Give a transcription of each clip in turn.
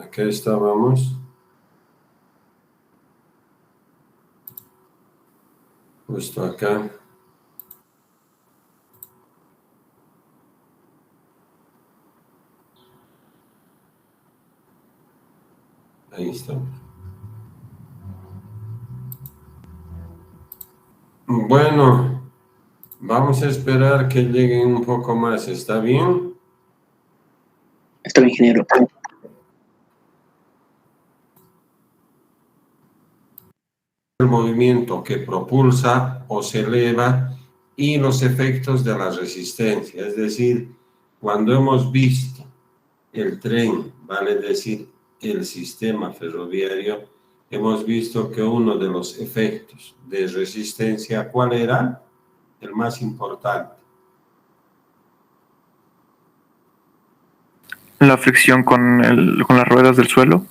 Acá estábamos. Justo acá. Ahí estamos. Bueno, vamos a esperar que lleguen un poco más. ¿Está bien? Está bien, ingeniero. El movimiento que propulsa o se eleva y los efectos de la resistencia. Es decir, cuando hemos visto el tren, vale decir, el sistema ferroviario, hemos visto que uno de los efectos de resistencia, ¿cuál era? El más importante. La fricción con las ruedas del suelo.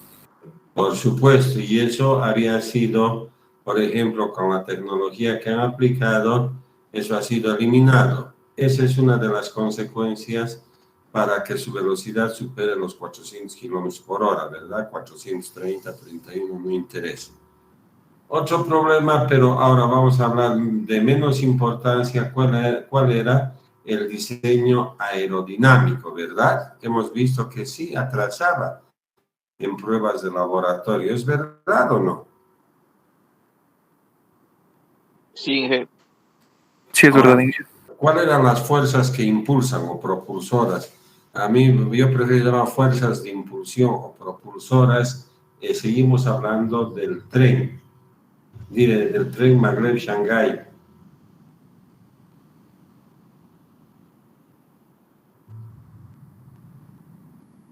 Por supuesto, y eso había sido, por ejemplo, con la tecnología que han aplicado, eso ha sido eliminado. Esa es una de las consecuencias para que su velocidad supere los 400 kilómetros por hora, ¿verdad? 430, 31, no interesa. Otro problema, pero ahora vamos a hablar de menos importancia, ¿cuál era? El diseño aerodinámico, ¿verdad? Hemos visto que sí atrasaba en pruebas de laboratorio. ¿Es verdad o no? Sí, ingeniero. Sí, es verdad, ingeniero. ¿Cuáles eran las fuerzas que impulsan o propulsoras? A mí, yo prefiero llamar fuerzas de impulsión o propulsoras. Seguimos hablando del tren, del tren Maglev-Shanghái.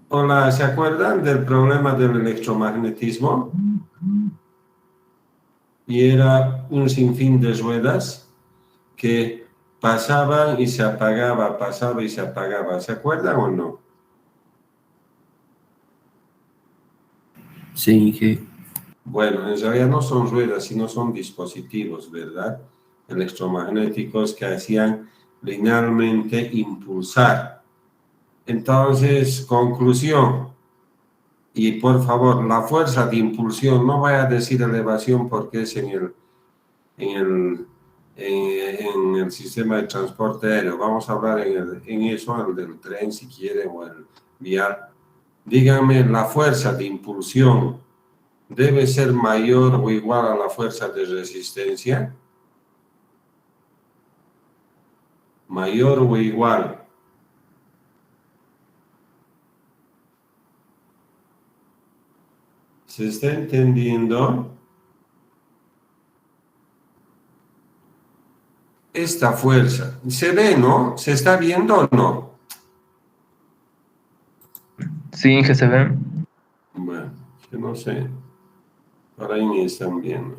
Hola, ¿se acuerdan del problema del electromagnetismo? Y era un sinfín de ruedas que pasaban y se apagaba, pasaba y se apagaba. ¿Se acuerdan o no? Sí, Inge. Bueno, en realidad no son ruedas, sino son dispositivos, ¿verdad? Electromagnéticos que hacían linealmente impulsar. Entonces, conclusión. Y por favor, la fuerza de impulsión, no vaya a decir elevación porque es en el sistema de transporte aéreo. Vamos a hablar en eso, el del tren si quiere o el vial. Díganme, la fuerza de impulsión debe ser mayor o igual a la fuerza de resistencia. Mayor o igual. ¿Se está entendiendo? Esta fuerza. ¿Se ve, no? ¿Se está viendo o no? Sí, Inge, se ve. Bueno, yo no sé. Por ahí me están viendo.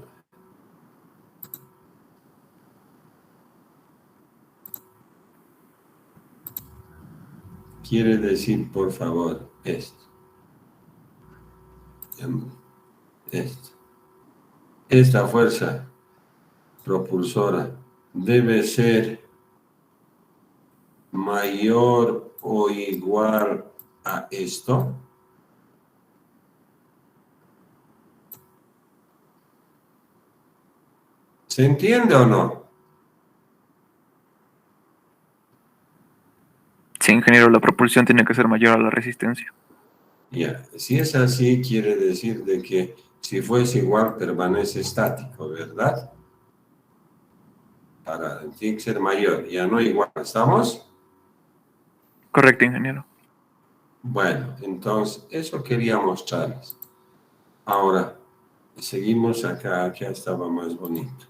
Quiere decir, por favor, esto. Esto. Esta fuerza propulsora debe ser mayor o igual a esto. ¿Se entiende o no? Sí, ingeniero, la propulsión tiene que ser mayor a la resistencia. Ya, si es así, quiere decir de que si fuese igual, permanece estático, ¿verdad? Tiene que ser mayor, ya no igual, ¿estamos? Correcto, ingeniero. Bueno, entonces, eso quería mostrarles. Ahora, seguimos acá, acá estaba más bonito.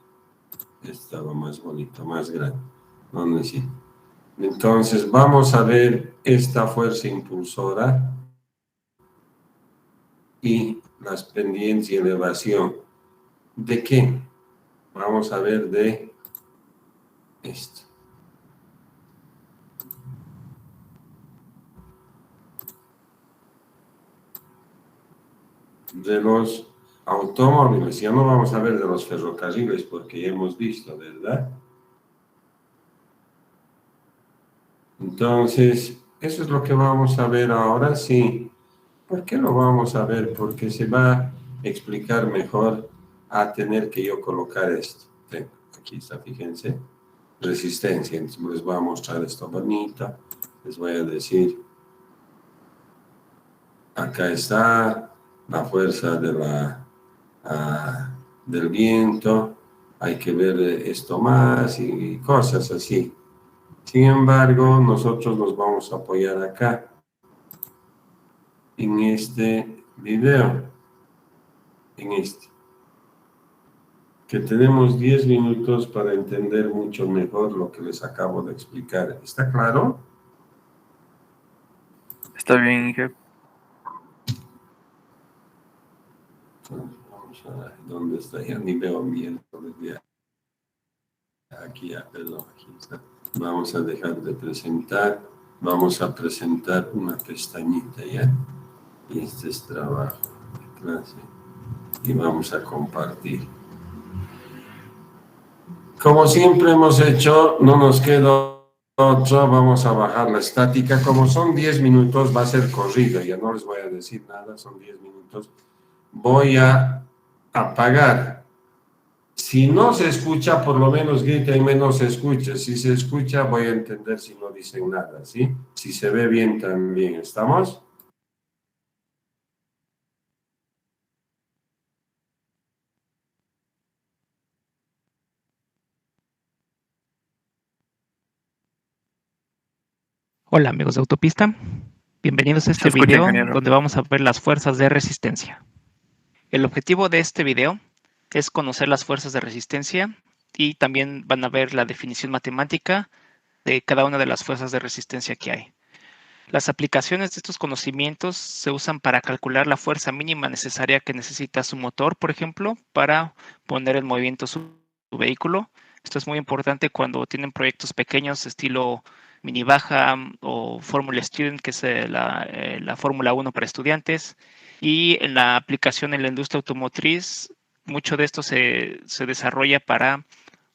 Estaba más bonito, más grande. No necesito. Entonces, vamos a ver esta fuerza impulsora y las pendientes y elevación. ¿De qué? Vamos a ver de esto. De los automóviles, ya no vamos a ver de los ferrocarriles porque ya hemos visto, ¿verdad? Entonces, eso es lo que vamos a ver ahora, sí. ¿Por qué lo vamos a ver? Porque se va a explicar mejor a tener que yo colocar esto. Tengo, aquí está, fíjense, resistencia. Entonces les voy a mostrar esto bonito. Les voy a decir, acá está la fuerza de del viento. Hay que ver esto más y cosas así. Sin embargo, nosotros nos vamos a apoyar acá, en este video, en este, que tenemos 10 minutos para entender mucho mejor lo que les acabo de explicar. ¿Está claro? Está bien, Inge. Vamos a ver, ¿dónde está? Ya ni veo bien. Aquí, ya, perdón, aquí está. Vamos a dejar de presentar. Vamos a presentar una pestañita, ¿ya? Y este es trabajo de clase. Y vamos a compartir. Como siempre hemos hecho, no nos queda otro, vamos a bajar la estática. Como son 10 minutos, va a ser corrido, ya no les voy a decir nada, son 10 minutos. Voy a apagar. Si no se escucha, por lo menos griten no se escucha. Si se escucha, voy a entender si no dicen nada, ¿sí? Si se ve bien también, ¿estamos? Hola amigos de Autopista, bienvenidos a Se este escucha, video ingeniero. donde vamos a ver las fuerzas de resistencia. El objetivo de este video es conocer las fuerzas de resistencia y también van a ver la definición matemática de cada una de las fuerzas de resistencia que hay. Las aplicaciones de estos conocimientos se usan para calcular la fuerza mínima necesaria que necesita su motor, por ejemplo, para poner en movimiento su vehículo. Esto es muy importante cuando tienen proyectos pequeños estilo mini baja o Fórmula Student, que es la Fórmula 1 para estudiantes. Y en la aplicación en la industria automotriz, mucho de esto se desarrolla para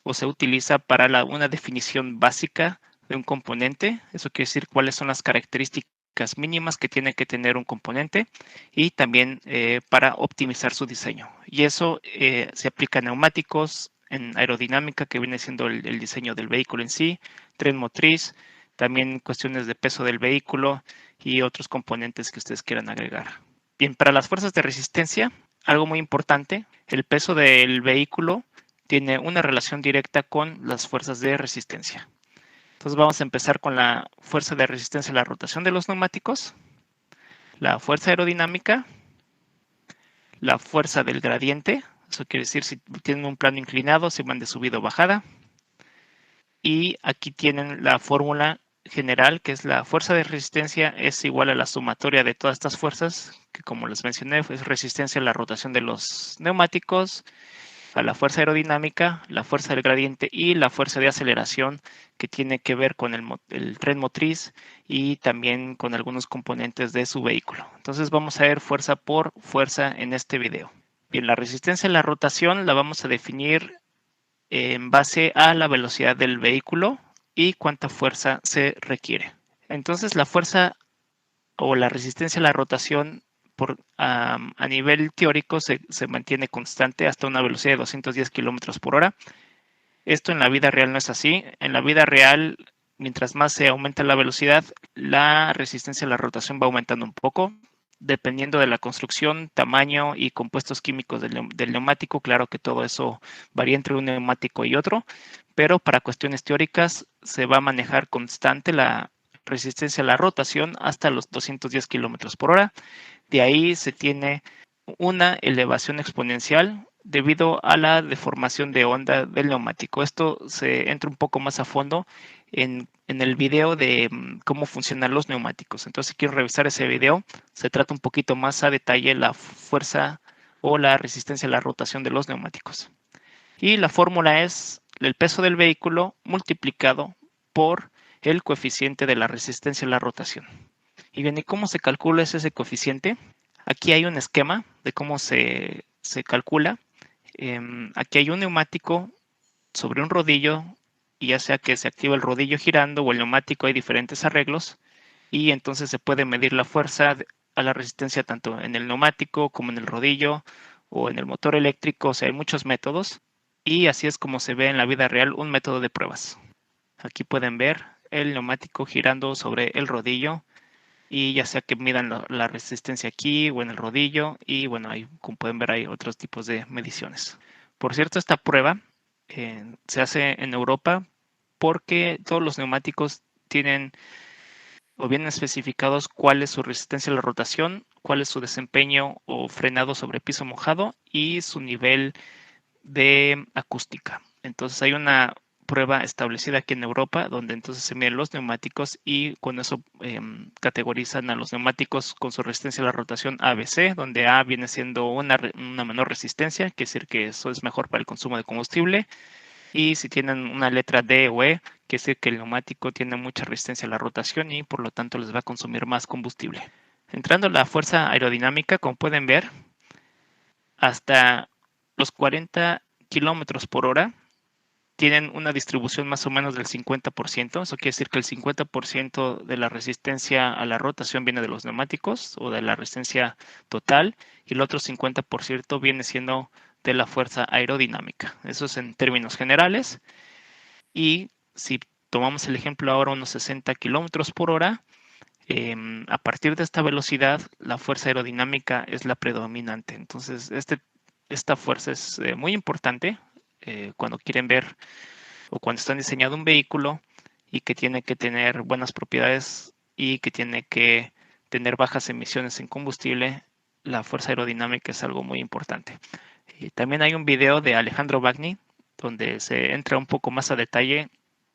o se utiliza para una definición básica de un componente. Eso quiere decir cuáles son las características mínimas que tiene que tener un componente y también para optimizar su diseño. Y eso se aplica a neumáticos, en aerodinámica, que viene siendo el diseño del vehículo en sí, tren motriz, también cuestiones de peso del vehículo y otros componentes que ustedes quieran agregar. Bien, para las fuerzas de resistencia, algo muy importante, el peso del vehículo tiene una relación directa con las fuerzas de resistencia. Entonces vamos a empezar con la fuerza de resistencia a la rotación de los neumáticos, la fuerza aerodinámica, la fuerza del gradiente, eso quiere decir si tienen un plano inclinado, si van de subida o bajada. Y aquí tienen la fórmula general, que es la fuerza de resistencia es igual a la sumatoria de todas estas fuerzas, que como les mencioné, es resistencia a la rotación de los neumáticos, a la fuerza aerodinámica, la fuerza del gradiente y la fuerza de aceleración, que tiene que ver con el tren motriz y también con algunos componentes de su vehículo. Entonces vamos a ver fuerza por fuerza en este video. Bien, la resistencia a la rotación la vamos a definir en base a la velocidad del vehículo y cuánta fuerza se requiere. Entonces la fuerza o la resistencia a la rotación a nivel teórico se mantiene constante hasta una velocidad de 210 kilómetros por hora. Esto en la vida real no es así. En la vida real, mientras más se aumenta la velocidad, la resistencia a la rotación va aumentando un poco, dependiendo de la construcción, tamaño y compuestos químicos del neumático. Claro que todo eso varía entre un neumático y otro, pero para cuestiones teóricas se va a manejar constante la resistencia a la rotación hasta los 210 kilómetros por hora. De ahí se tiene una elevación exponencial debido a la deformación de onda del neumático. Esto se entra un poco más a fondo en el video de cómo funcionan los neumáticos. Entonces, si quiero revisar ese video, se trata un poquito más a detalle la fuerza o la resistencia a la rotación de los neumáticos. Y la fórmula es el peso del vehículo multiplicado por el coeficiente de la resistencia a la rotación. Y bien, ¿y cómo se calcula ese coeficiente? Aquí hay un esquema de cómo se calcula. Aquí hay un neumático sobre un rodillo, y ya sea que se activa el rodillo girando o el neumático, hay diferentes arreglos, y entonces se puede medir la fuerza a la resistencia tanto en el neumático como en el rodillo o en el motor eléctrico. O sea, hay muchos métodos y así es como se ve en la vida real un método de pruebas. Aquí pueden ver el neumático girando sobre el rodillo y ya sea que midan la resistencia aquí o en el rodillo, y bueno, ahí, como pueden ver, hay otros tipos de mediciones. Por cierto, esta prueba se hace en Europa porque todos los neumáticos tienen o vienen especificados cuál es su resistencia a la rotación, cuál es su desempeño o frenado sobre piso mojado y su nivel de acústica. Entonces hay una prueba establecida aquí en Europa donde entonces se miden los neumáticos y con eso categorizan a los neumáticos con su resistencia a la rotación ABC, donde A viene siendo una menor resistencia, quiere decir que eso es mejor para el consumo de combustible, y si tienen una letra D o E, quiere decir que el neumático tiene mucha resistencia a la rotación y por lo tanto les va a consumir más combustible. Entrando a la fuerza aerodinámica, como pueden ver, hasta los 40 kilómetros por hora tienen una distribución más o menos del 50%. Eso quiere decir que el 50% de la resistencia a la rotación viene de los neumáticos o de la resistencia total, y el otro 50% viene siendo de la fuerza aerodinámica. Eso es en términos generales. Y si tomamos el ejemplo ahora, unos 60 kilómetros por hora, a partir de esta velocidad, la fuerza aerodinámica es la predominante. Entonces, esta fuerza es muy importante cuando quieren ver o cuando están diseñando un vehículo y que tiene que tener buenas propiedades y que tiene que tener bajas emisiones en combustible. La fuerza aerodinámica es algo muy importante. También hay un video de Alejandro Bagni donde se entra un poco más a detalle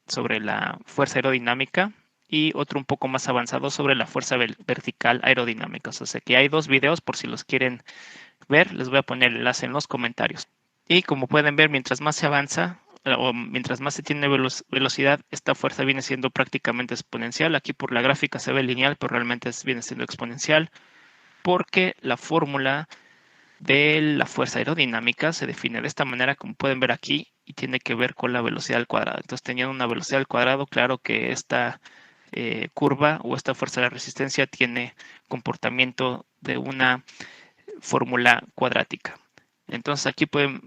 sobre la fuerza aerodinámica y otro un poco más avanzado sobre la fuerza vertical aerodinámica. O sea que hay dos videos por si los quieren ver. Les voy a poner el enlace en los comentarios. Y como pueden ver, mientras más se avanza o mientras más se tiene velocidad, esta fuerza viene siendo prácticamente exponencial. Aquí por la gráfica se ve lineal, pero realmente viene siendo exponencial porque la fórmula de la fuerza aerodinámica se define de esta manera, como pueden ver aquí, y tiene que ver con la velocidad al cuadrado. Entonces, teniendo una velocidad al cuadrado, claro que esta curva o esta fuerza de resistencia tiene comportamiento de una fórmula cuadrática. Entonces, aquí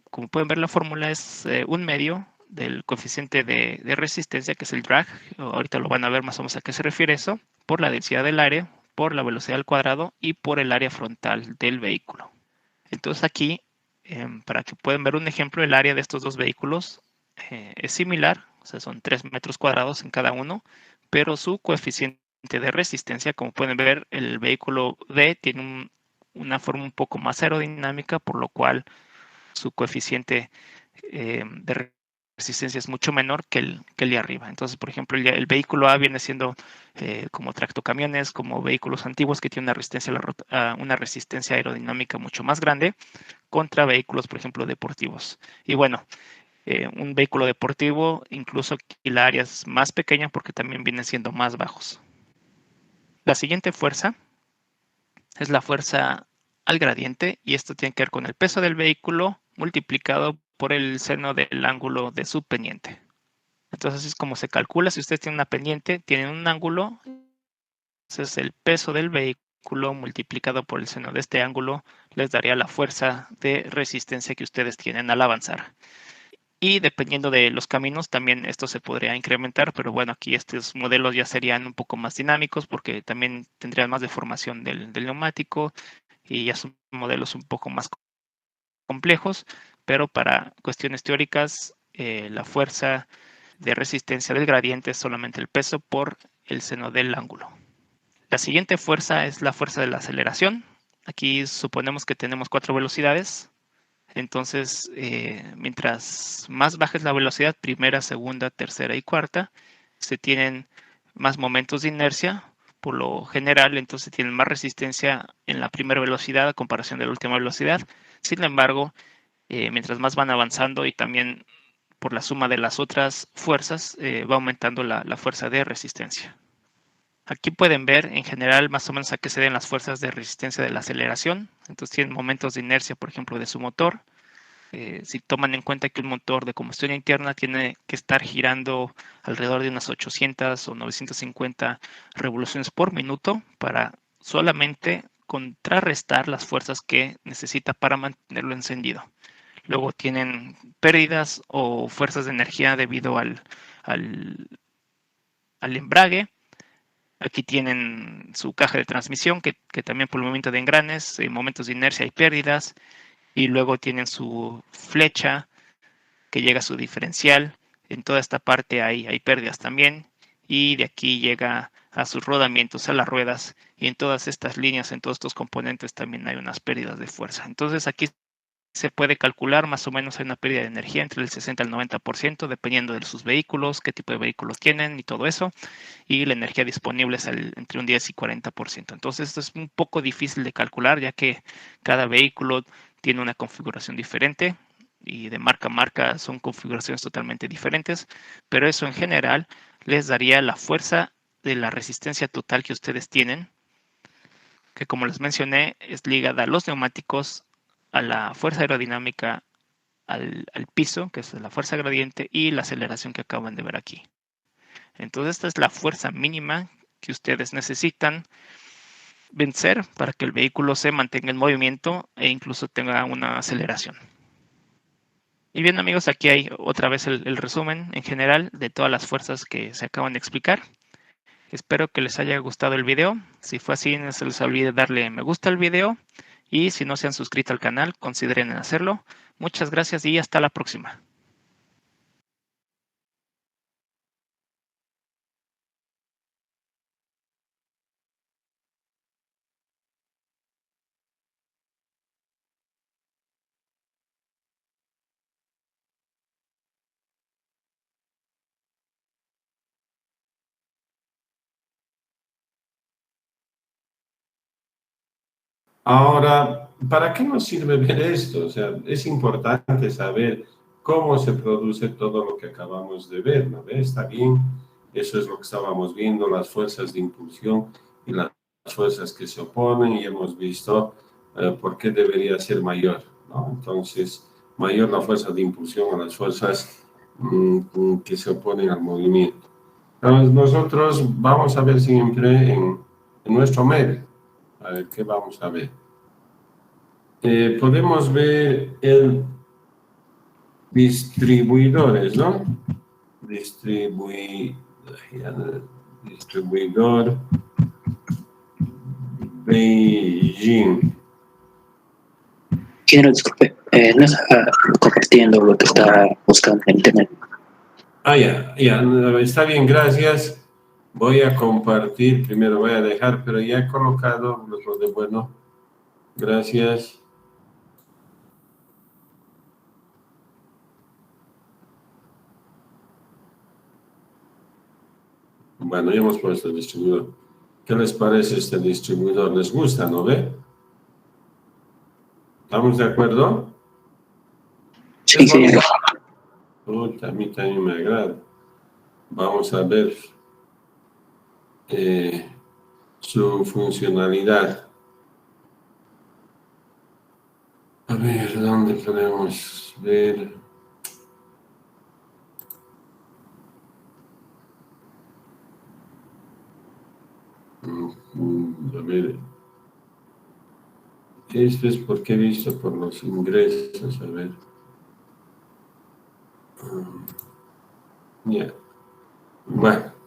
como pueden ver, la fórmula es un medio del coeficiente de resistencia, que es el drag. Ahorita lo van a ver más o menos a qué se refiere eso, por la densidad del aire, por la velocidad al cuadrado y por el área frontal del vehículo. Entonces aquí, para que puedan ver un ejemplo, el área de estos dos vehículos es similar, o sea, son 3 metros cuadrados en cada uno, pero su coeficiente de resistencia, como pueden ver, el vehículo D tiene una forma un poco más aerodinámica, por lo cual su coeficiente de resistencia es mucho menor que el de arriba. Entonces, por ejemplo, el vehículo A viene siendo como tractocamiones, como vehículos antiguos que tienen una resistencia aerodinámica mucho más grande contra vehículos, por ejemplo, deportivos. Y bueno, un vehículo deportivo, incluso aquí la área es más pequeña porque también vienen siendo más bajos. La siguiente fuerza es la fuerza al gradiente, y esto tiene que ver con el peso del vehículo multiplicado por el seno del ángulo de su pendiente. Entonces así es como se calcula. Si ustedes tienen una pendiente, tienen un ángulo, entonces el peso del vehículo multiplicado por el seno de este ángulo les daría la fuerza de resistencia que ustedes tienen al avanzar. Y dependiendo de los caminos, también esto se podría incrementar, pero bueno, aquí estos modelos ya serían un poco más dinámicos porque también tendrían más deformación del neumático y ya son modelos un poco más complejos, pero para cuestiones teóricas, la fuerza de resistencia del gradiente es solamente el peso por el seno del ángulo. La siguiente fuerza es la fuerza de la aceleración. Aquí suponemos que tenemos 4 velocidades. Entonces, mientras más baja es la velocidad, primera, segunda, tercera y cuarta, se tienen más momentos de inercia. Por lo general, entonces tienen más resistencia en la primera velocidad a comparación de la última velocidad. Sin embargo, mientras más van avanzando y también por la suma de las otras fuerzas, va aumentando la fuerza de resistencia. Aquí pueden ver en general más o menos a qué se den las fuerzas de resistencia de la aceleración. Entonces tienen momentos de inercia, por ejemplo, de su motor. Si toman en cuenta que un motor de combustión interna tiene que estar girando alrededor de unas 800 o 950 revoluciones por minuto para solamente contrarrestar las fuerzas que necesita para mantenerlo encendido. Luego tienen pérdidas o fuerzas de energía debido al embrague. Aquí tienen su caja de transmisión, que también por el movimiento de engranes, en momentos de inercia hay pérdidas. Y luego tienen su flecha, que llega a su diferencial. En toda esta parte hay pérdidas también. Y de aquí llega a sus rodamientos, a las ruedas. Y en todas estas líneas, en todos estos componentes, también hay unas pérdidas de fuerza. Entonces aquí se puede calcular más o menos una pérdida de energía entre el 60 al 90%, dependiendo de sus vehículos, qué tipo de vehículos tienen y todo eso. Y la energía disponible es entre un 10 y 40%. Entonces esto es un poco difícil de calcular, ya que cada vehículo tiene una configuración diferente y de marca a marca son configuraciones totalmente diferentes, pero eso en general les daría la fuerza de la resistencia total que ustedes tienen, que como les mencioné es ligada a los neumáticos, a la fuerza aerodinámica, al piso, que es la fuerza gradiente, y la aceleración que acaban de ver aquí. Entonces esta es la fuerza mínima que ustedes necesitan vencer para que el vehículo se mantenga en movimiento e incluso tenga una aceleración. Y bien amigos, aquí hay otra vez el resumen en general de todas las fuerzas que se acaban de explicar. Espero que les haya gustado el video. Si fue así, no se les olvide darle me gusta al video. Y si no se han suscrito al canal, consideren hacerlo. Muchas gracias y hasta la próxima. Ahora, ¿para qué nos sirve ver esto? O sea, es importante saber cómo se produce todo lo que acabamos de ver, ¿no? Está bien, eso es lo que estábamos viendo, las fuerzas de impulsión y las fuerzas que se oponen, y hemos visto por qué debería ser mayor, ¿no? Entonces, mayor la fuerza de impulsión a las fuerzas que se oponen al movimiento. Entonces, nosotros vamos a ver siempre en nuestro medio. A ver, ¿qué vamos a ver? Podemos ver el distribuidores, ¿no? Distribuidor Beijing. Ingeniero, disculpe, no está compartiendo lo que está buscando en internet. Ya, está bien, gracias. Voy a compartir, primero voy a dejar, pero ya he colocado lo de bueno. Gracias. Bueno, ya hemos puesto el distribuidor. ¿Qué les parece este distribuidor? ¿Les gusta, no ve? ¿Estamos de acuerdo? Sí, ingeniero. A mí también me agrada. Vamos a ver su funcionalidad. A ver, ¿dónde podemos ver? A ver. Esto es porque he visto por los ingresos, a ver. Ya. Bueno.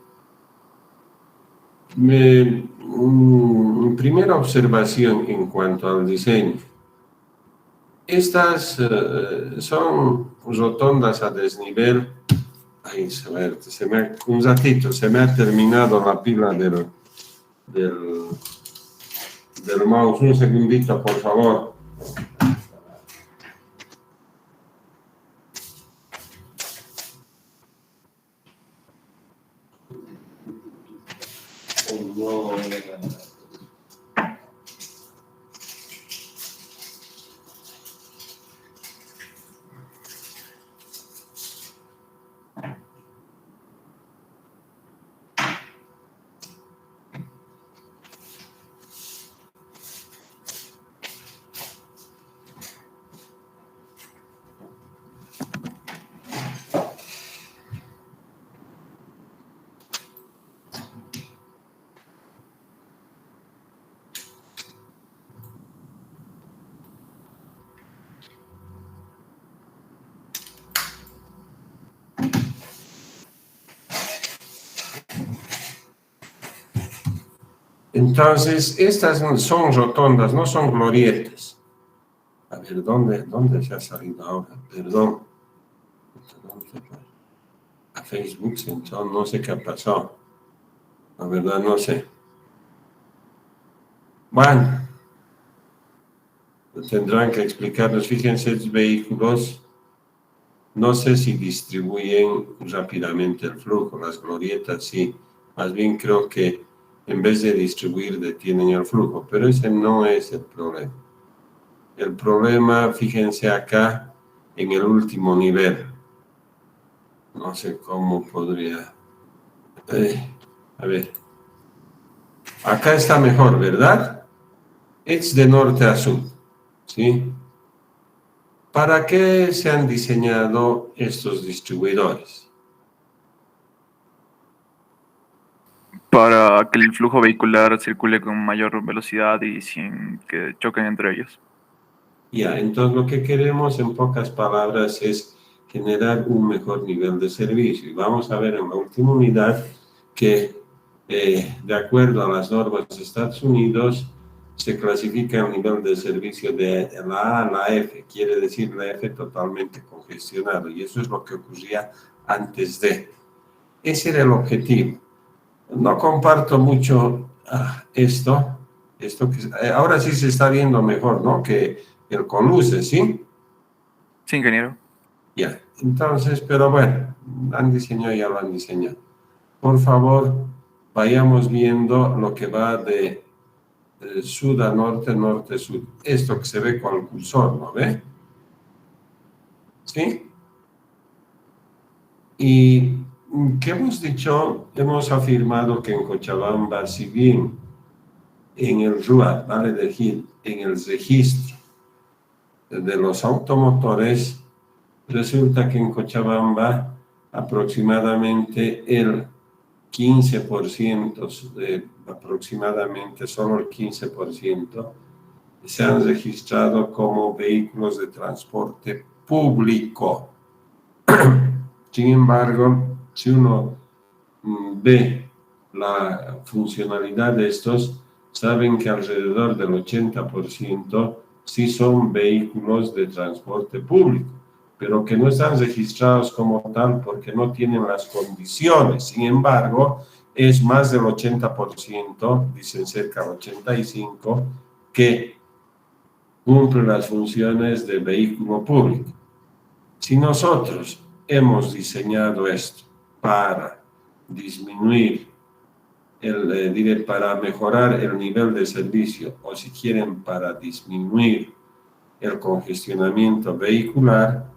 Primera observación en cuanto al diseño. Estas son rotondas a desnivel. Ay, un ratito, se me ha terminado la pila del mouse. Un segundito, por favor. No. Entonces, estas son rotondas, no son glorietas. A ver, ¿dónde se ha salido ahora? Perdón. A Facebook se entró, no sé qué ha pasado. La verdad, no sé. Bueno, tendrán que explicarnos. Fíjense, los vehículos, no sé si distribuyen rápidamente el flujo. Las glorietas sí. Más bien creo que en vez de distribuir, detienen el flujo. Pero ese no es el problema. El problema, fíjense acá, en el último nivel. No sé cómo podría... a ver. Acá está mejor, ¿verdad? Es de norte a sur, ¿sí? ¿Para qué se han diseñado estos distribuidores? Para que el flujo vehicular circule con mayor velocidad y sin que choquen entre ellos. Ya, entonces lo que queremos en pocas palabras es generar un mejor nivel de servicio. Y vamos a ver en la última unidad que de acuerdo a las normas de Estados Unidos se clasifica el nivel de servicio de la A a la F, quiere decir la F totalmente congestionado, y eso es lo que ocurría antes de. Ese era el objetivo. No comparto mucho esto que ahora sí se está viendo mejor, ¿no? Que el con luces, ¿sí? Sí, ingeniero. Ya, entonces, pero bueno, han diseñado, ya lo han diseñado. Por favor, vayamos viendo lo que va de sur a norte, norte, sur. Esto que se ve con el cursor, ¿no ve? ¿Sí? Y, ¿qué hemos dicho? Hemos afirmado que en Cochabamba, si bien en el RUA, vale decir, en el registro de los automotores, resulta que en Cochabamba aproximadamente el 15%, aproximadamente solo el 15%, se han registrado como vehículos de transporte público. Sin embargo, si uno ve la funcionalidad de estos, saben que alrededor del 80% sí son vehículos de transporte público, pero que no están registrados como tal porque no tienen las condiciones. Sin embargo, es más del 80%, dicen cerca del 85%, que cumple las funciones de vehículo público. Si nosotros hemos diseñado esto para disminuir para mejorar el nivel de servicio, o si quieren para disminuir el congestionamiento vehicular,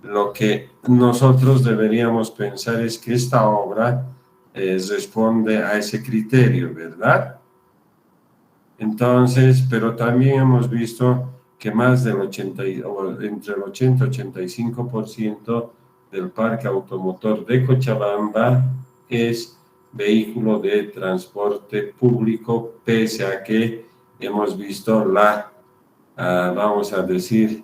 lo que nosotros deberíamos pensar es que esta obra responde a ese criterio, ¿verdad? Entonces, pero también hemos visto que más del entre el 80 y 85% del parque automotor de Cochabamba es vehículo de transporte público, pese a que hemos visto vamos a decir,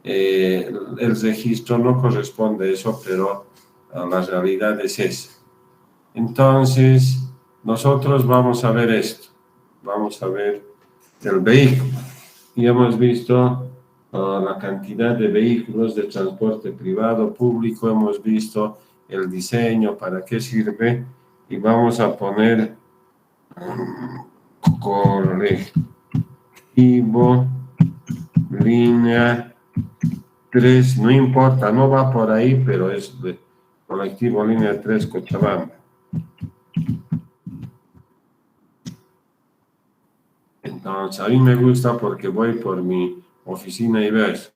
el registro no corresponde a eso, pero la realidad es esa. Entonces, nosotros vamos a ver esto, vamos a ver el vehículo, y hemos visto la cantidad de vehículos de transporte privado, público, hemos visto el diseño, para qué sirve, y vamos a poner colectivo, línea 3, no importa, no va por ahí, pero es de colectivo línea 3 Cochabamba. Entonces, a mí me gusta porque voy por mi oficina y veo eso.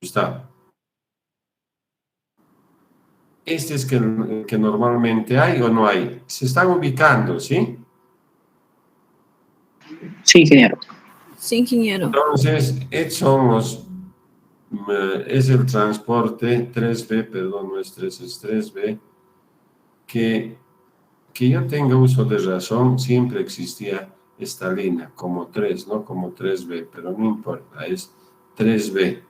Está. Este es que normalmente hay o no hay. Se están ubicando, ¿sí? Sí, ingeniero. Sí, ingeniero. Entonces, es el transporte 3B, perdón, no es 3, es 3B, que yo tenga uso de razón, siempre existía esta línea como 3, no como 3B, pero no importa, es 3B.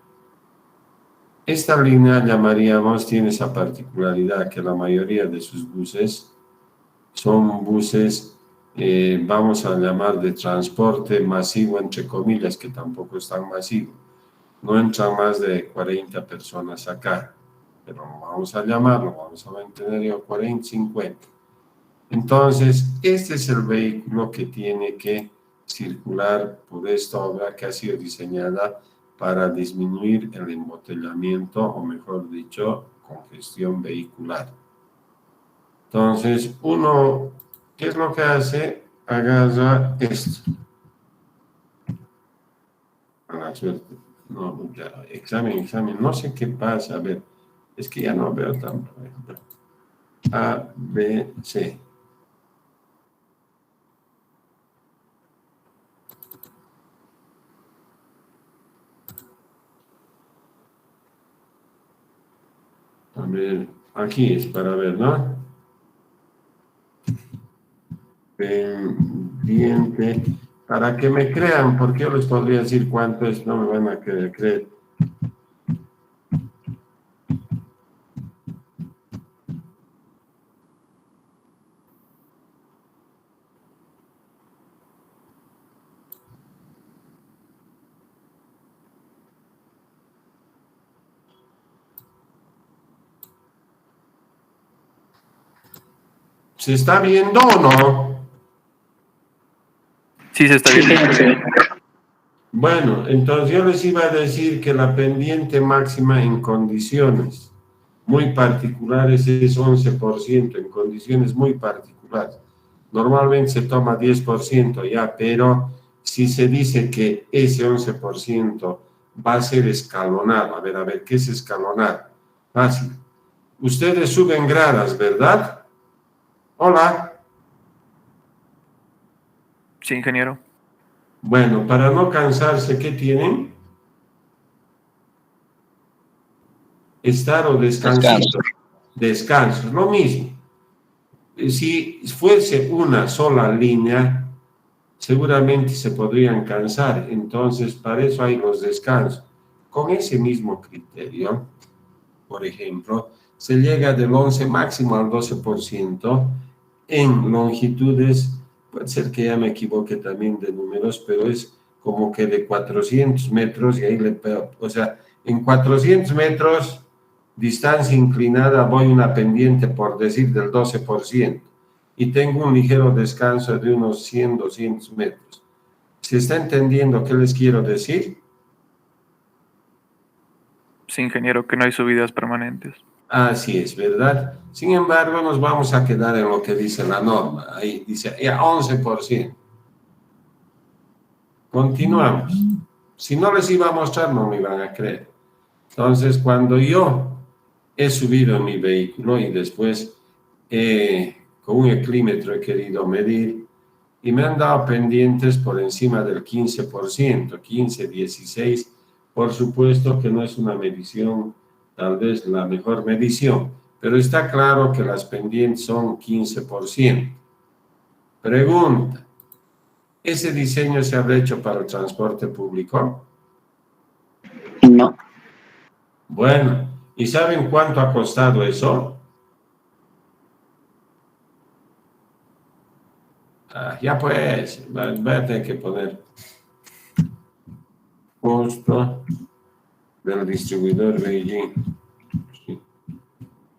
Esta línea, llamaríamos, tiene esa particularidad que la mayoría de sus buses son buses, vamos a llamar de transporte masivo, entre comillas, que tampoco es tan masivo. No entran más de 40 personas acá, pero vamos a llamarlo, vamos a mantener yo 40, 50. Entonces, este es el vehículo que tiene que circular por esta obra que ha sido diseñada para disminuir el embotellamiento, o mejor dicho, congestión vehicular. Entonces, uno, ¿qué es lo que hace? Agarra esto. A la suerte. No, ya, examen, no sé qué pasa, a ver, es que ya no veo tanto. A, B, C. A ver, aquí es para ver, ¿no? Pendiente. Para que me crean, porque yo les podría decir cuánto es, no me van a creer. ¿Se está viendo o no? Sí, se está Sí, viendo. sí. Bueno, entonces yo les iba a decir que la pendiente máxima en condiciones muy particulares es 11%, en condiciones muy particulares. Normalmente se toma 10% ya, pero si se dice que ese 11% va a ser escalonado, a ver, ¿qué es escalonar? Fácil. Ustedes suben gradas, ¿verdad? Hola. Sí, ingeniero. Bueno, para no cansarse, ¿qué tienen? Estar o descansar. Descanso, lo mismo. Si fuese una sola línea, seguramente se podrían cansar. Entonces, para eso hay los descansos. Con ese mismo criterio, por ejemplo, se llega del 11 máximo al 12% en longitudes. Puede ser que ya me equivoque también de números, pero es como que de 400 metros y ahí le pego. O sea, en 400 metros, distancia inclinada, voy una pendiente, por decir, del 12%. Y tengo un ligero descanso de unos 100, 200 metros. ¿Se está entendiendo qué les quiero decir? Sí, ingeniero, que no hay subidas permanentes. Así es, ¿verdad? Sin embargo, nos vamos a quedar en lo que dice la norma. Ahí dice, ya 11%. Continuamos. Si no les iba a mostrar, no me iban a creer. Entonces, cuando yo he subido mi vehículo y después con un eclímetro he querido medir y me han dado pendientes por encima del 15%, 15, 16, por supuesto que no es una medición, tal vez la mejor medición, pero está claro que las pendientes son 15%. Pregunta, ¿ese diseño se habrá hecho para el transporte público? No, Bueno, ¿y saben cuánto ha costado eso? Ya pues, voy a tener que poner costo del distribuidor Beijing.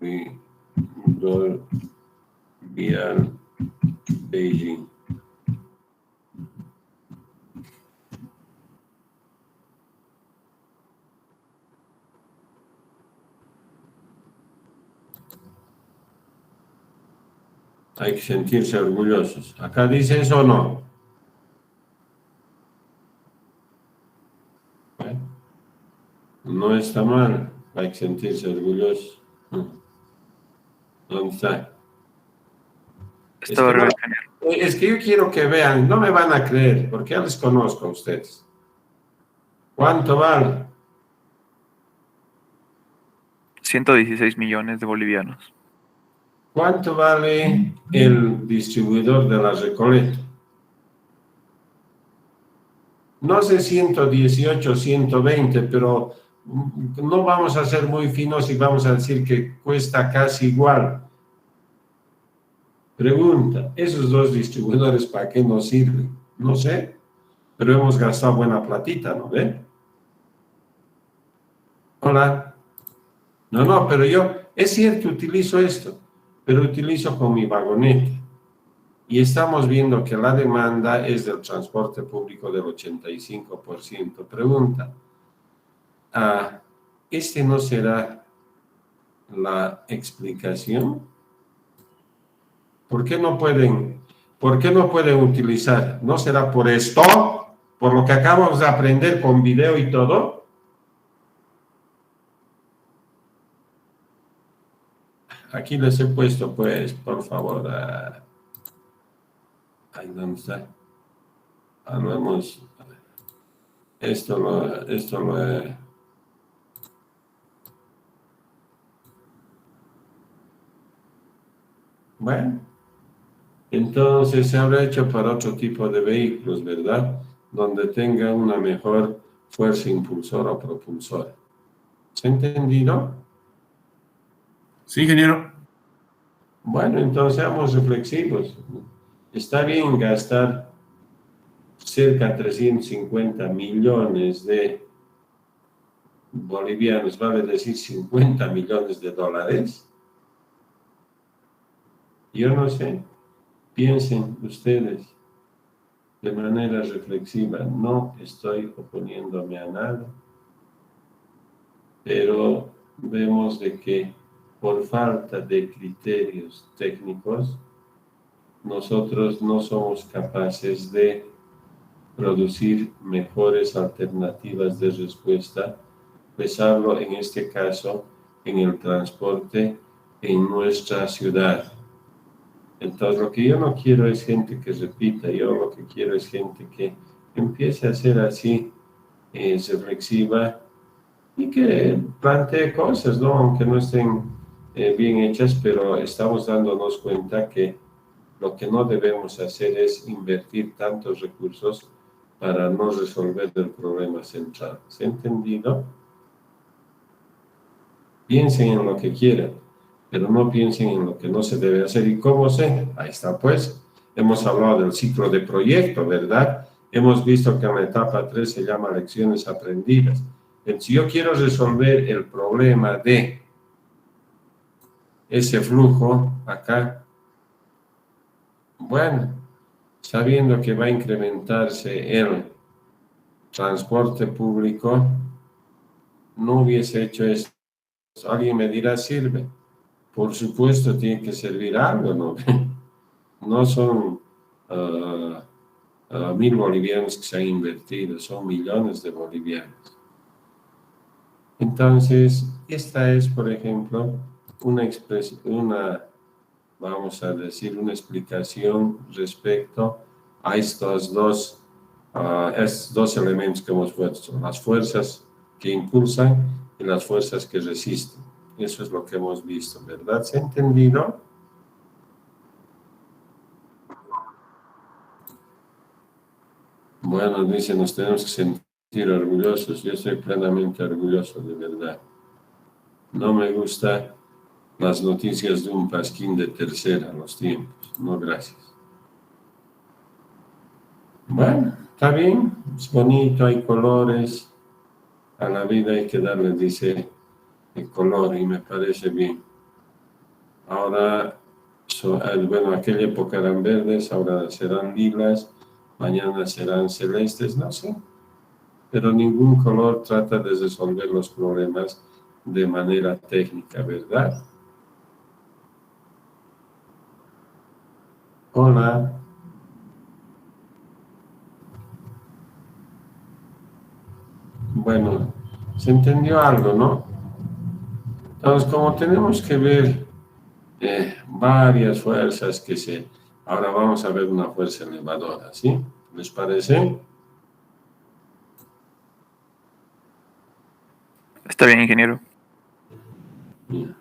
Distribuidor vial Beijing. Hay que sentirse orgullosos. ¿Acá dice eso o no? Bueno, no está mal. Hay que sentirse orgullosos. ¿Dónde está? Estaba arriba, ingeniero. Es que yo quiero que vean, no me van a creer, porque ya les conozco a ustedes. ¿Cuánto vale? 116 millones de bolivianos. ¿Cuánto vale el distribuidor de la Recoleta? No sé, 118, 120, pero no vamos a ser muy finos y vamos a decir que cuesta casi igual. Pregunta, ¿esos dos distribuidores para qué nos sirven? No sé, pero hemos gastado buena platita, ¿no ve? Hola. No, pero yo, es cierto, utilizo esto, pero utilizo con mi vagoneta. Y estamos viendo que la demanda es del transporte público del 85%. Pregunta, ¿este no será la explicación? ¿Por qué no pueden utilizar? ¿No será por esto? ¿Por lo que acabamos de aprender con video y todo? Aquí les he puesto, pues, por favor, ahí, ¿dónde está? Vamos, esto lo he... Bueno, entonces se habrá hecho para otro tipo de vehículos, ¿verdad? Donde tenga una mejor fuerza impulsora o propulsora. ¿Se ha entendido? Sí, ingeniero. Bueno, entonces seamos reflexivos. Está bien gastar cerca de 350 millones de bolivianos, vale decir 50 millones de dólares. Yo no sé, piensen ustedes de manera reflexiva. No estoy oponiéndome a nada, pero vemos de que por falta de criterios técnicos, nosotros no somos capaces de producir mejores alternativas de respuesta, pensarlo en este caso en el transporte en nuestra ciudad. Entonces, lo que yo no quiero es gente que repita, yo lo que quiero es gente que empiece a ser así, reflexiva y que plantee cosas, ¿no? Aunque no estén bien hechas, pero estamos dándonos cuenta que lo que no debemos hacer es invertir tantos recursos para no resolver el problema central. ¿Se ha entendido? Piensen en lo que quieran, pero no piensen en lo que no se debe hacer. ¿Y cómo sé? Ahí está, pues. Hemos hablado del ciclo de proyecto, ¿verdad? Hemos visto que en la etapa 3 se llama lecciones aprendidas. Si yo quiero resolver el problema de ese flujo acá, bueno, sabiendo que va a incrementarse el transporte público, no hubiese hecho eso. Alguien me dirá, sirve. Por supuesto, tiene que servir algo, ¿no? No son 1.000 bolivianos que se han invertido, son millones de bolivianos. Entonces, esta es, por ejemplo, vamos a decir, una explicación respecto a estos dos elementos que hemos puesto, las fuerzas que impulsan y las fuerzas que resisten. Eso es lo que hemos visto, ¿verdad? ¿Se ha entendido? Bueno, dicen, nos tenemos que sentir orgullosos. Yo estoy plenamente orgulloso, de verdad. No me gustan las noticias de un pasquín de tercera a los tiempos. No, gracias. Bueno, está bien, es bonito, hay colores. A la vida hay que darle, dice, el color, y me parece bien. Ahora, bueno, aquella época eran verdes, ahora serán lilas, mañana serán celestes, no sé. Pero ningún color trata de resolver los problemas de manera técnica, ¿verdad? Hola. Bueno, se entendió algo, ¿no? Entonces, como tenemos que ver varias fuerzas ahora vamos a ver una fuerza elevadora, ¿sí? ¿Les parece? Está bien, ingeniero. Bien.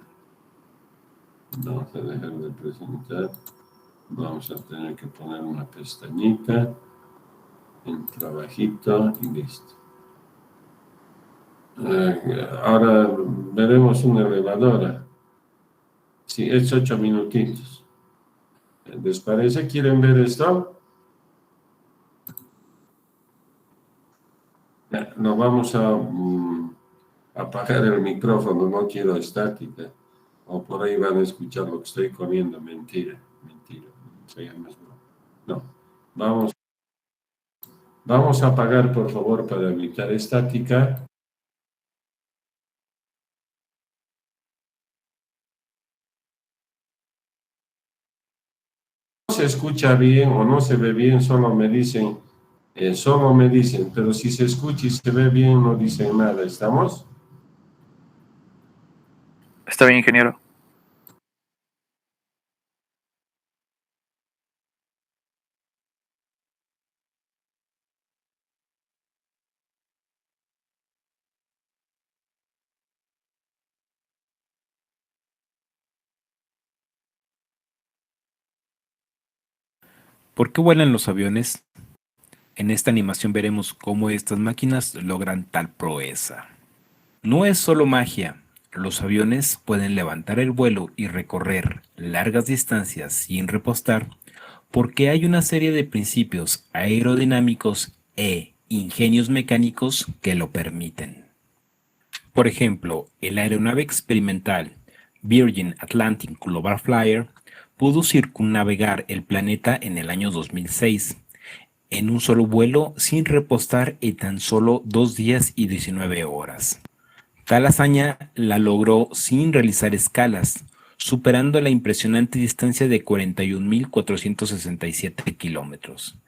Vamos a dejar de presentar. Vamos a tener que poner una pestañita en trabajito y listo. Ahora veremos una elevadora. Sí, es 8 minutitos. ¿Les parece? ¿Quieren ver esto? No vamos a apagar el micrófono, no quiero estática. O por ahí van a escuchar lo que estoy comiendo. Mentira, mentira. Eso ya no es broma. No. Vamos a apagar, por favor, para evitar estática. No se escucha bien o no se ve bien, solo me dicen, pero si se escucha y se ve bien, no dicen nada. ¿Estamos? Está bien, ingeniero. ¿Por qué vuelan los aviones? En esta animación veremos cómo estas máquinas logran tal proeza. No es solo magia, los aviones pueden levantar el vuelo y recorrer largas distancias sin repostar porque hay una serie de principios aerodinámicos e ingenios mecánicos que lo permiten. Por ejemplo, el aeronave experimental Virgin Atlantic Global Flyer pudo circunnavegar el planeta en el año 2006 en un solo vuelo sin repostar en tan solo 2 días y 19 horas. Tal hazaña la logró sin realizar escalas, superando la impresionante distancia de 41.467 kilómetros.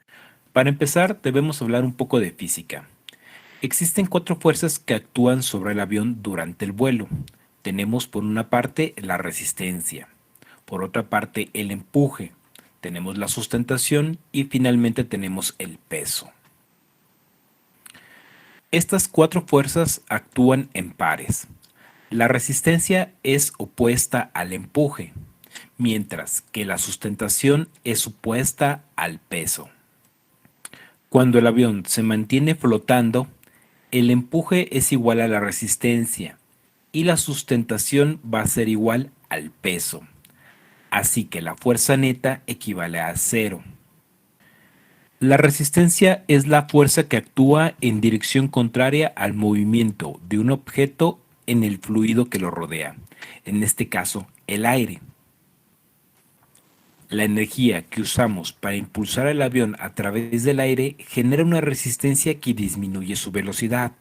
Para empezar, debemos hablar un poco de física. Existen 4 fuerzas que actúan sobre el avión durante el vuelo. Tenemos por una parte la resistencia, por otra parte el empuje, tenemos la sustentación y finalmente tenemos el peso. Estas 4 fuerzas actúan en pares. La resistencia es opuesta al empuje, mientras que la sustentación es opuesta al peso. Cuando el avión se mantiene flotando, el empuje es igual a la resistencia y la sustentación va a ser igual al peso. Así que la fuerza neta equivale a 0. La resistencia es la fuerza que actúa en dirección contraria al movimiento de un objeto en el fluido que lo rodea, en este caso, el aire. La energía que usamos para impulsar el avión a través del aire genera una resistencia que disminuye su velocidad.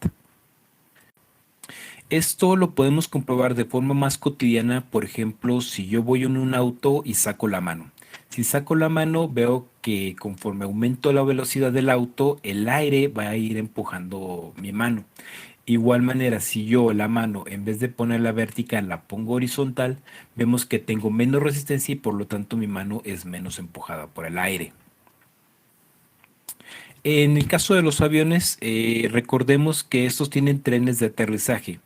Esto lo podemos comprobar de forma más cotidiana, por ejemplo, si yo voy en un auto y saco la mano. Si saco la mano, veo que conforme aumento la velocidad del auto, el aire va a ir empujando mi mano. Igual manera, si yo la mano, en vez de ponerla vertical, la pongo horizontal, vemos que tengo menos resistencia y por lo tanto mi mano es menos empujada por el aire. En el caso de los aviones, recordemos que estos tienen trenes de aterrizaje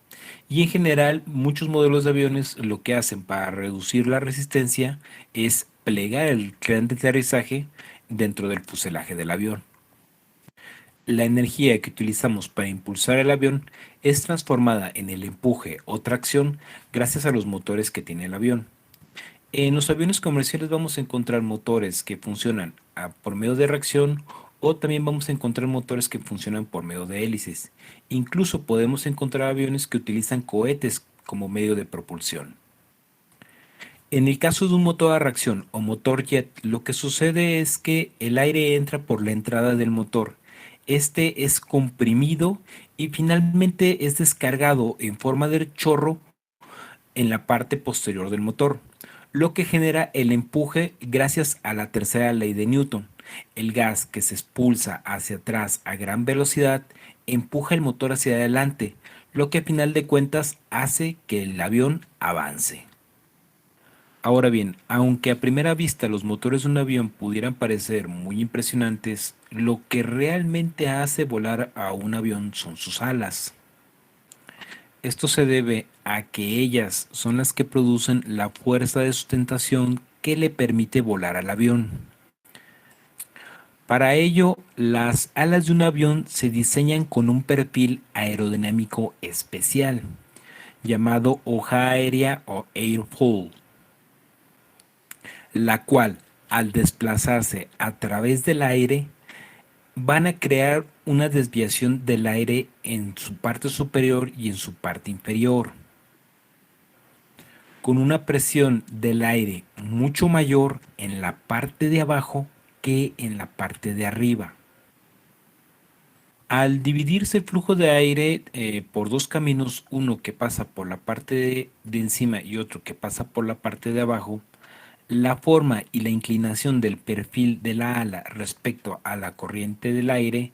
y en general muchos modelos de aviones lo que hacen para reducir la resistencia es plegar el tren de aterrizaje dentro del fuselaje del avión. La energía que utilizamos para impulsar el avión es transformada en el empuje o tracción gracias a los motores que tiene el avión. En los aviones comerciales vamos a encontrar motores que funcionan por medio de reacción o también vamos a encontrar motores que funcionan por medio de hélices. Incluso podemos encontrar aviones que utilizan cohetes como medio de propulsión. En el caso de un motor a reacción o motor jet, lo que sucede es que el aire entra por la entrada del motor. Este es comprimido y finalmente es descargado en forma de chorro en la parte posterior del motor, lo que genera el empuje gracias a la tercera ley de Newton. El gas que se expulsa hacia atrás a gran velocidad empuja el motor hacia adelante, lo que a final de cuentas hace que el avión avance. Ahora bien, aunque a primera vista los motores de un avión pudieran parecer muy impresionantes, lo que realmente hace volar a un avión son sus alas. Esto se debe a que ellas son las que producen la fuerza de sustentación que le permite volar al avión. Para ello, las alas de un avión se diseñan con un perfil aerodinámico especial, llamado hoja aérea o airfoil, la cual, al desplazarse a través del aire, van a crear una desviación del aire en su parte superior y en su parte inferior, con una presión del aire mucho mayor en la parte de abajo que en la parte de arriba. Al dividirse el flujo de aire por dos caminos, uno que pasa por la parte de encima y otro que pasa por la parte de abajo, la forma y la inclinación del perfil de la ala respecto a la corriente del aire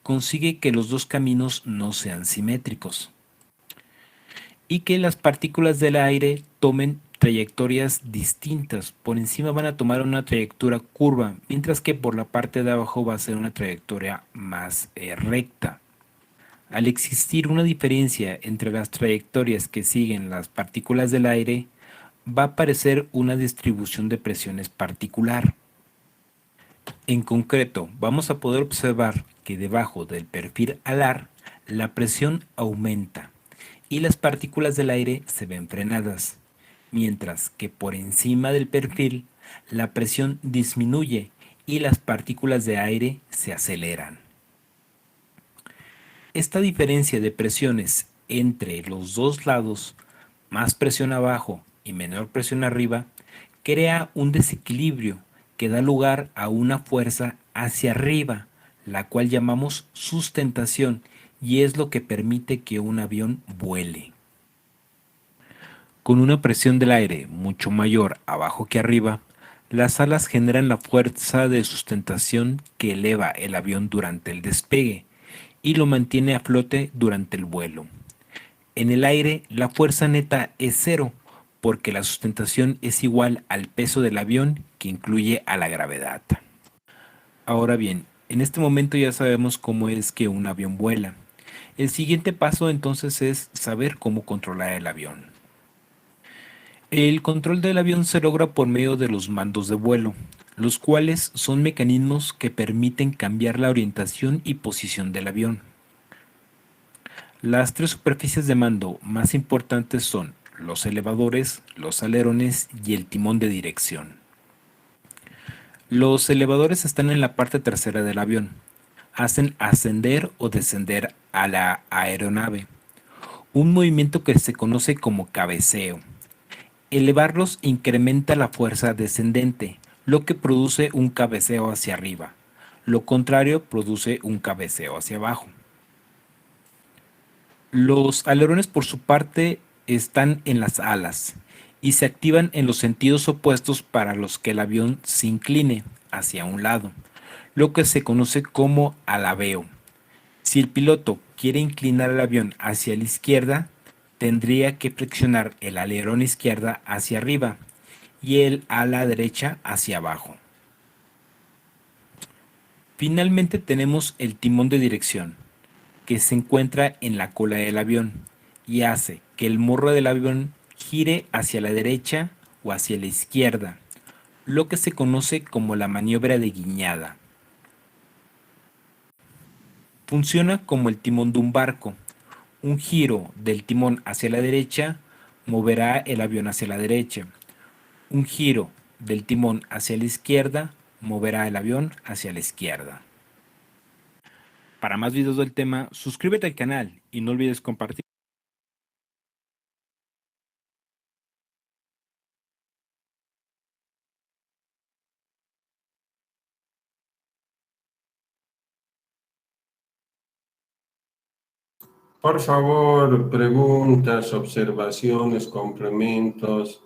consigue que los dos caminos no sean simétricos y que las partículas del aire tomen trayectorias distintas. Por encima van a tomar una trayectoria curva, mientras que por la parte de abajo va a ser una trayectoria más recta. Al existir una diferencia entre las trayectorias que siguen las partículas del aire, va a aparecer una distribución de presiones particular. En concreto, vamos a poder observar que debajo del perfil alar, la presión aumenta y las partículas del aire se ven frenadas, mientras que por encima del perfil, la presión disminuye y las partículas de aire se aceleran. Esta diferencia de presiones entre los dos lados, más presión abajo y menor presión arriba, crea un desequilibrio que da lugar a una fuerza hacia arriba, la cual llamamos sustentación, y es lo que permite que un avión vuele. Con una presión del aire mucho mayor abajo que arriba, las alas generan la fuerza de sustentación que eleva el avión durante el despegue y lo mantiene a flote durante el vuelo. En el aire, la fuerza neta es cero, porque la sustentación es igual al peso del avión, que incluye a la gravedad. Ahora bien, en este momento ya sabemos cómo es que un avión vuela. El siguiente paso entonces es saber cómo controlar el avión. El control del avión se logra por medio de los mandos de vuelo, los cuales son mecanismos que permiten cambiar la orientación y posición del avión. Las tres superficies de mando más importantes son los elevadores, los alerones y el timón de dirección. Los elevadores están en la parte trasera del avión. Hacen ascender o descender a la aeronave, un movimiento que se conoce como cabeceo. Elevarlos incrementa la fuerza descendente, lo que produce un cabeceo hacia arriba. Lo contrario produce un cabeceo hacia abajo. Los alerones, por su parte, están en las alas y se activan en los sentidos opuestos para los que el avión se incline hacia un lado, lo que se conoce como alabeo. Si el piloto quiere inclinar el avión hacia la izquierda, tendría que flexionar el alerón izquierda hacia arriba y el ala derecha hacia abajo. Finalmente tenemos el timón de dirección, que se encuentra en la cola del avión y hace que el morro del avión gire hacia la derecha o hacia la izquierda, lo que se conoce como la maniobra de guiñada. Funciona como el timón de un barco. Un giro del timón hacia la derecha moverá el avión hacia la derecha. Un giro del timón hacia la izquierda moverá el avión hacia la izquierda. Para más videos del tema, suscríbete al canal y no olvides compartir. Por favor, preguntas, observaciones, complementos,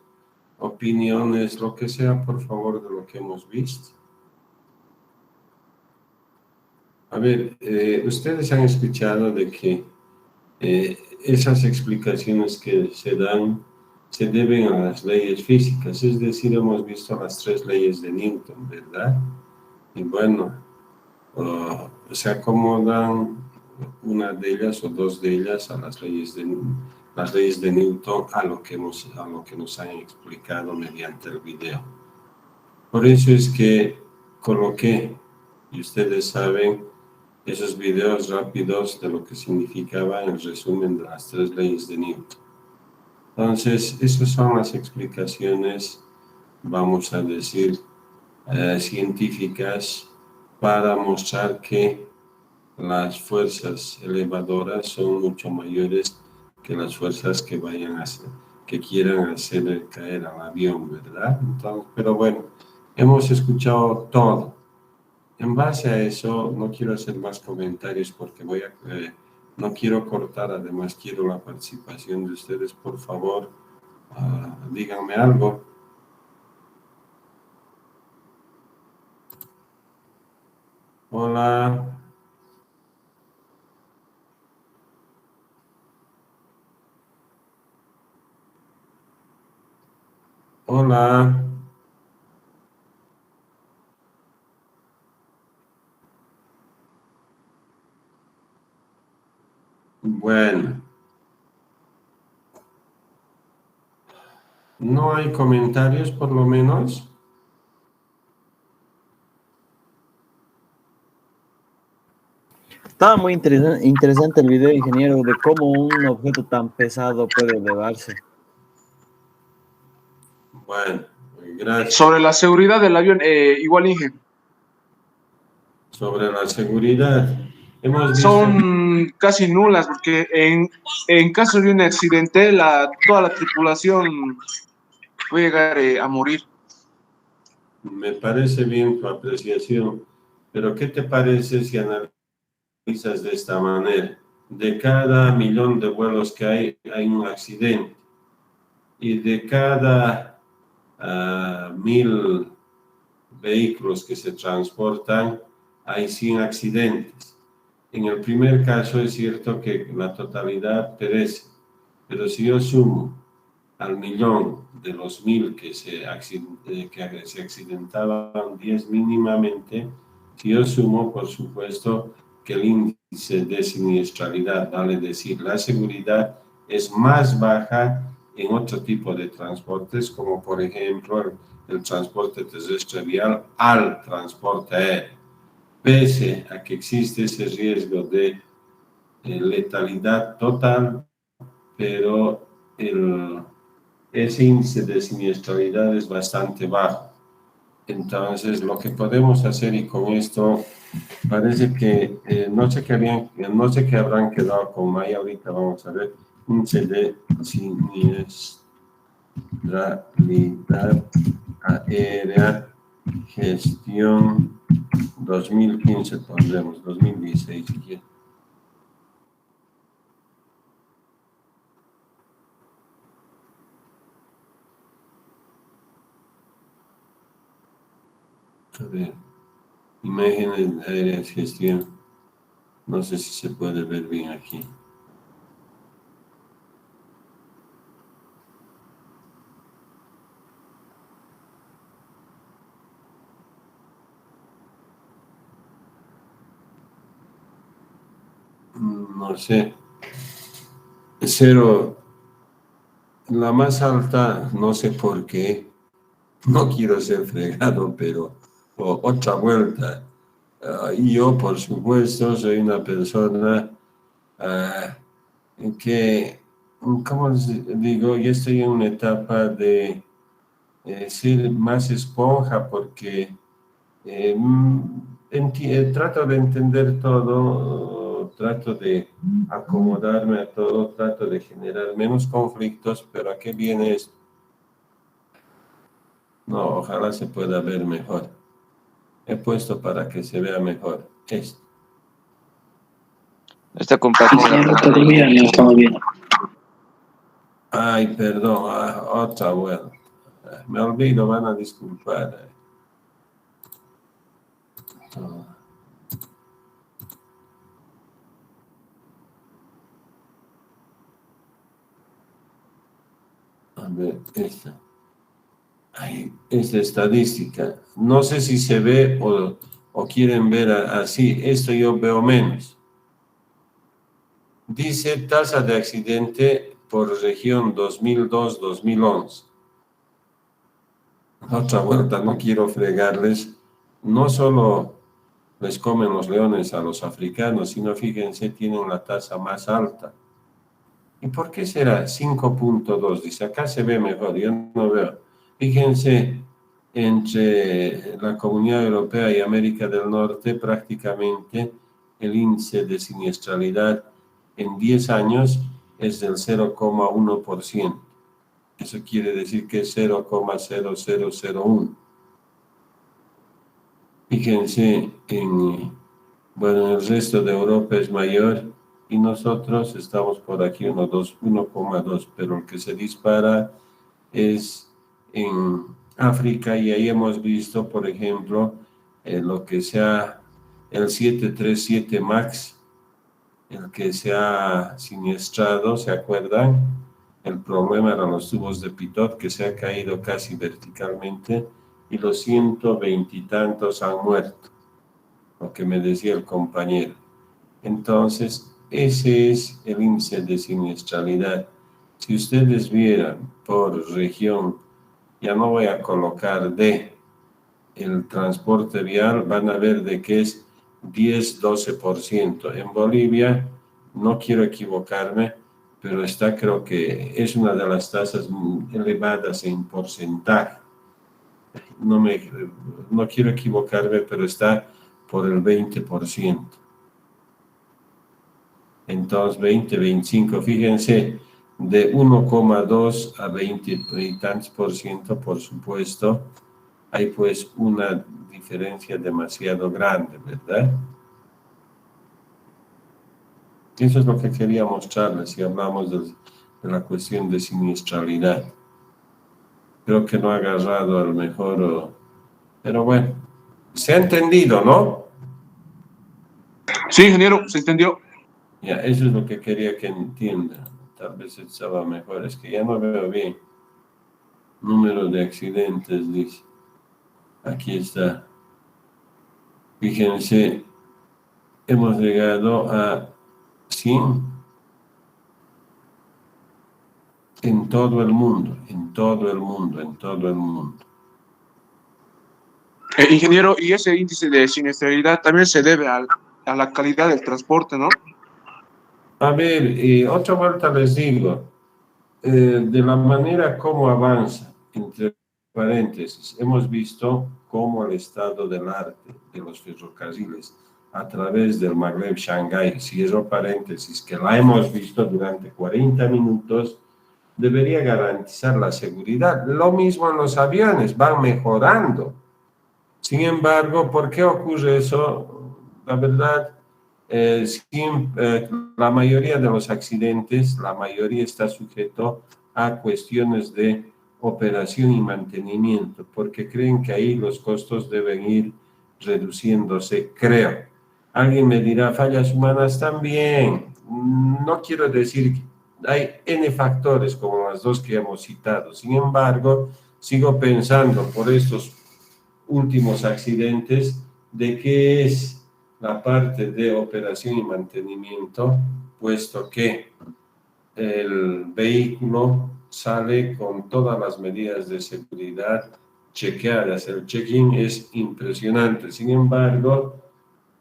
opiniones, lo que sea, por favor, de lo que hemos visto. A ver, ustedes han escuchado de que esas explicaciones que se dan se deben a las leyes físicas, es decir, hemos visto las 3 leyes de Newton, ¿verdad? Y bueno, se acomodan una de ellas o 2 de ellas a las leyes de Newton, a lo que nos han explicado mediante el video. Por eso es que coloqué, y ustedes saben, esos videos rápidos de lo que significaba el resumen de las 3 leyes de Newton. Entonces, esas son las explicaciones, vamos a decir, científicas para mostrar que las fuerzas elevadoras son mucho mayores que las fuerzas que que quieran hacer caer al avión, ¿verdad? Entonces, pero bueno, hemos escuchado todo. En base a eso, no quiero hacer más comentarios porque no quiero cortar, además quiero la participación de ustedes. Por favor, díganme algo. Hola. Hola. Bueno. ¿No hay comentarios por lo menos? Estaba muy interesante el video, ingeniero, de cómo un objeto tan pesado puede elevarse. Bueno, gracias. Sobre la seguridad del avión, igual, Inge. Sobre la seguridad. Hemos visto... Son casi nulas, porque en caso de un accidente, toda la tripulación puede llegar a morir. Me parece bien tu apreciación, pero ¿qué te parece si analizas de esta manera? De cada 1.000.000 de vuelos que hay un accidente. Y de cada 1.000 vehículos que se transportan, hay 100 accidentes. En el primer caso es cierto que la totalidad perece, pero si yo sumo al 1.000.000 de los 1.000 que se accidentaban 10 mínimamente, si yo sumo, por supuesto, que el índice de siniestralidad, vale decir, la seguridad es más baja en otro tipo de transportes, como por ejemplo el transporte terrestre vial al transporte aéreo. Pese a que existe ese riesgo de letalidad total, pero ese índice de siniestralidad es bastante bajo. Entonces, lo que podemos hacer, y con esto parece que no sé qué habrán quedado con Maya, ahorita vamos a ver, índice de siniestralidad aérea, gestión 2015, pondremos 2016 si quieren. A ver, imágenes aéreas, gestión. No sé si se puede ver bien aquí. No sé. 0, la más alta, no sé por qué. No quiero ser fregado, pero otra vuelta. Y yo, por supuesto, soy una persona que, ¿cómo digo? Yo estoy en una etapa de ser más esponja porque trato de entender todo, trato de acomodarme a todo, trato de generar menos conflictos, pero ¿a qué viene esto? No, ojalá se pueda ver mejor. He puesto para que se vea mejor esto. Está compartiendo. Todavía no estamos viendo. Ay, perdón, otra vuelta. Me olvido, van a disculpar. A ver, esta. Ay, esta estadística. No sé si se ve o quieren ver así. Esto yo veo menos. Dice tasa de accidente por región 2002-2011. Otra vuelta, no quiero fregarles. No solo les comen los leones a los africanos, sino fíjense, tienen la tasa más alta. ¿Y por qué será 5.2? Dice, acá se ve mejor, yo no veo. Fíjense, entre la Comunidad Europea y América del Norte, prácticamente el índice de siniestralidad en 10 años es del 0,1%. Eso quiere decir que es 0,0001. Fíjense, en el resto de Europa es mayor y nosotros estamos por aquí 1,2, pero el que se dispara es en África, y ahí hemos visto, por ejemplo, lo que sea el 737 MAX, el que se ha siniestrado, ¿se acuerdan? El problema eran los tubos de pitot, que se ha caído casi verticalmente, y los 120 y tantos han muerto, lo que me decía el compañero. Entonces, ese es el índice de siniestralidad. Si ustedes vieran por región, ya no voy a colocar de el transporte vial, van a ver de que es 10-12%. En Bolivia, no quiero equivocarme, pero está, creo que es una de las tasas elevadas en porcentaje. No quiero equivocarme, pero está por el 20%. Entonces, 25, fíjense, de 1,2 a 20 y tantos %, por supuesto, hay pues una diferencia demasiado grande, ¿verdad? Eso es lo que quería mostrarles si hablamos de la cuestión de siniestralidad. Creo que no ha agarrado al mejor, pero bueno, se ha entendido, ¿no? Sí, ingeniero, se entendió. Ya, eso es lo que quería que entiendan. Tal vez estaba mejor, es que ya no veo bien. Número de accidentes, dice. Aquí está. Fíjense, hemos llegado a 100 en todo el mundo, en todo el mundo, en todo el mundo. Ingeniero, y ese índice de siniestralidad también se debe a la calidad del transporte, ¿no? A ver, otra vuelta les digo, de la manera como avanza, entre paréntesis, hemos visto cómo el estado del arte de los ferrocarriles a través del Magreb Shanghái, cierro paréntesis, que la hemos visto durante 40 minutos, debería garantizar la seguridad. Lo mismo en los aviones, van mejorando. Sin embargo, ¿por qué ocurre eso? La verdad, la mayoría de los accidentes, la mayoría está sujeto a cuestiones de operación y mantenimiento, porque creen que ahí los costos deben ir reduciéndose, creo. Alguien me dirá, fallas humanas también. No quiero decir que hay N factores como las dos que hemos citado. Sin embargo, sigo pensando por estos últimos accidentes de qué es la parte de operación y mantenimiento, puesto que el vehículo sale con todas las medidas de seguridad chequeadas. El check-in es impresionante. Sin embargo,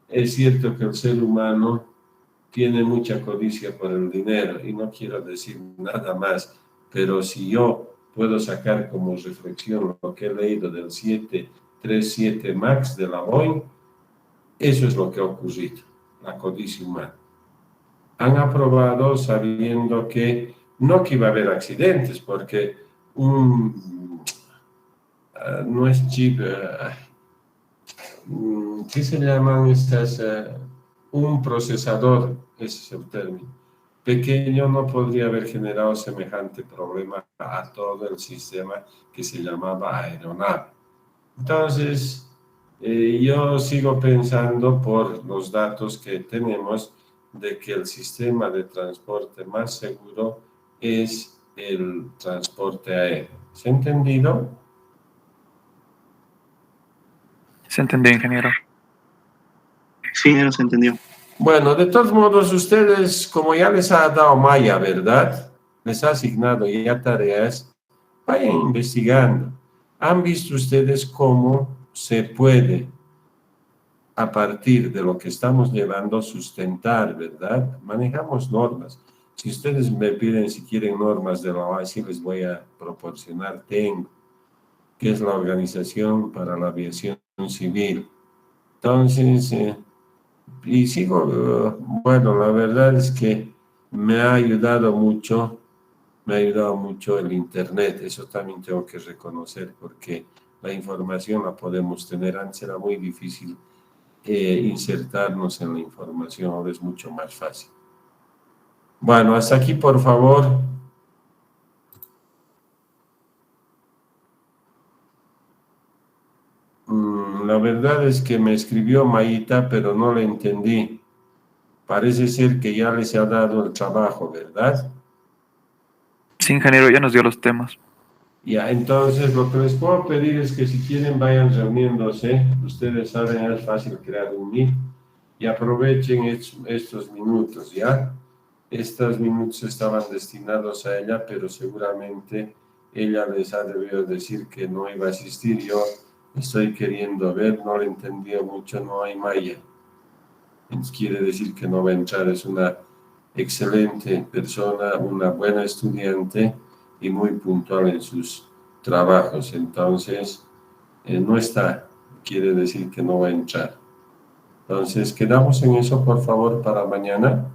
es cierto que el ser humano tiene mucha codicia por el dinero, y no quiero decir nada más, pero si yo puedo sacar como reflexión lo que he leído del 737 MAX de la Boeing, eso es lo que ha ocurrido, la codicia humana. Han aprobado sabiendo que no que iba a haber accidentes, porque no es chip, ¿qué se llaman estas? Un procesador, ese es el término, pequeño no podría haber generado semejante problema a todo el sistema que se llamaba aeronave. Entonces, yo sigo pensando por los datos que tenemos de que el sistema de transporte más seguro es el transporte aéreo. ¿Se ha entendido? Se entendió, ingeniero. Sí, no se entendió. Bueno, de todos modos, ustedes, como ya les ha dado Maya, ¿verdad? Les ha asignado ya tareas, vayan investigando. ¿Han visto ustedes cómo se puede, a partir de lo que estamos llevando, sustentar, ¿verdad? Manejamos normas. Si ustedes me piden si quieren normas de la OASI, les voy a proporcionar, tengo. que es la Organización para la Aviación Civil. Entonces, y sigo, bueno, la verdad es que me ha ayudado mucho el Internet, eso también tengo que reconocer, porque la información la podemos tener, antes era muy difícil insertarnos en la información, ahora es mucho más fácil. Bueno, hasta aquí, por favor. La verdad es que me escribió Mayita, pero no le entendí. Parece ser que ya les ha dado el trabajo, ¿verdad? Sí, ingeniero, ya nos dio los temas. Ya, entonces lo que les puedo pedir es que si quieren vayan reuniéndose. Ustedes saben, es fácil crear un Meet y aprovechen estos minutos, ¿ya? Estos minutos estaban destinados a ella, pero seguramente ella les ha debido decir que no iba a asistir. Yo estoy queriendo ver, no le entendí mucho, no hay malla. Quiere decir que no va a entrar, es una excelente persona, una buena estudiante y muy puntual en sus trabajos. Entonces, no está, quiere decir que no va a entrar. Entonces, quedamos en eso, por favor, para mañana.